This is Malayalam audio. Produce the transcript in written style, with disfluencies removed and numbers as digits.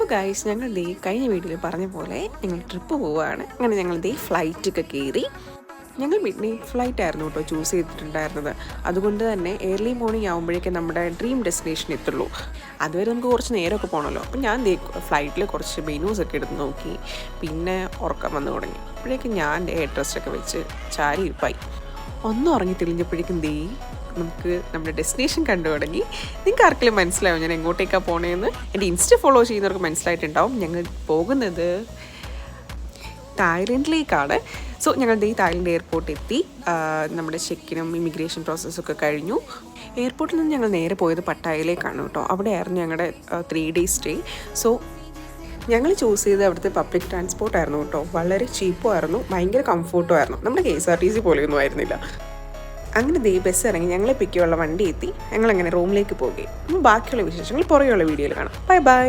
അപ്പോൾ ഗൈസ് ഞങ്ങൾ കഴിഞ്ഞ വീഡിയോയിൽ പറഞ്ഞ പോലെ ഞങ്ങൾ ട്രിപ്പ് പോവുകയാണ്. അങ്ങനെ ഞങ്ങൾ ഫ്ലൈറ്റൊക്കെ കയറി. ഞങ്ങൾ മിഡ് നൈറ്റ് ഫ്ലൈറ്റ് ആയിരുന്നു കേട്ടോ ചൂസ് ചെയ്തിട്ടുണ്ടായിരുന്നത്. അതുകൊണ്ട് തന്നെ ഏർലി മോർണിംഗ് ആകുമ്പോഴേക്കും നമ്മുടെ ഡ്രീം ഡെസ്റ്റിനേഷൻ എത്തുള്ളൂ. അതുവരെ നമുക്ക് കുറച്ച് നേരമൊക്കെ പോകണമല്ലോ. അപ്പം ഞാൻ ഫ്ലൈറ്റിൽ കുറച്ച് മെനൂസൊക്കെ എടുത്ത് നോക്കി. പിന്നെ ഉറക്കം വന്നു തുടങ്ങി. അപ്പോഴേക്കും ഞാൻ ഹെഡ് റെസ്റ്റൊക്കെ വെച്ച് ചാരി ഇരിപ്പായി. ഒന്നും ഉറങ്ങി തെളിഞ്ഞപ്പോഴേക്കും നമുക്ക് നമ്മുടെ ഡെസ്റ്റിനേഷൻ കണ്ടു തുടങ്ങി. നിങ്ങൾക്ക് ആർക്കെങ്കിലും മനസ്സിലാവും ഞാൻ എങ്ങോട്ടേക്കാണ് പോണേന്ന്? എൻ്റെ ഇൻസ്റ്റ ഫോളോ ചെയ്യുന്നവർക്ക് മനസ്സിലായിട്ടുണ്ടാവും. ഞങ്ങൾ പോകുന്നത് തായ്ലൻഡിലേക്കാണ്. സോ ഞങ്ങൾ തായ്ലൻഡ് എയർപോർട്ടിൽ എത്തി. നമ്മുടെ ചെക്കിനും ഇമിഗ്രേഷൻ പ്രോസസ്സൊക്കെ കഴിഞ്ഞു. എയർപോർട്ടിൽ നിന്ന് ഞങ്ങൾ നേരെ പോയത് പട്ടായയിലേക്കാണ് കേട്ടോ. അവിടെയായിരുന്നു ഞങ്ങളുടെ 3 days സ്റ്റേ. സോ ഞങ്ങൾ ചൂസ് ചെയ്ത് അവിടുത്തെ പബ്ലിക് ട്രാൻസ്പോർട്ടായിരുന്നു കേട്ടോ. വളരെ ചീപ്പും ആയിരുന്നു, ഭയങ്കര കംഫോർട്ടും ആയിരുന്നു. നമ്മുടെ KSRTC പോലെയൊന്നും ആയിരുന്നില്ല. അങ്ങനെ ബസ് ഇറങ്ങി ഞങ്ങളെ പിക്കുള്ള വണ്ടി എത്തി. ഞങ്ങളങ്ങനെ റൂമിലേക്ക് പോവുകയും ബാക്കിയുള്ള വിശേഷങ്ങൾ പുറകെയുള്ള വീഡിയോയിൽ കാണാം. Bye bye.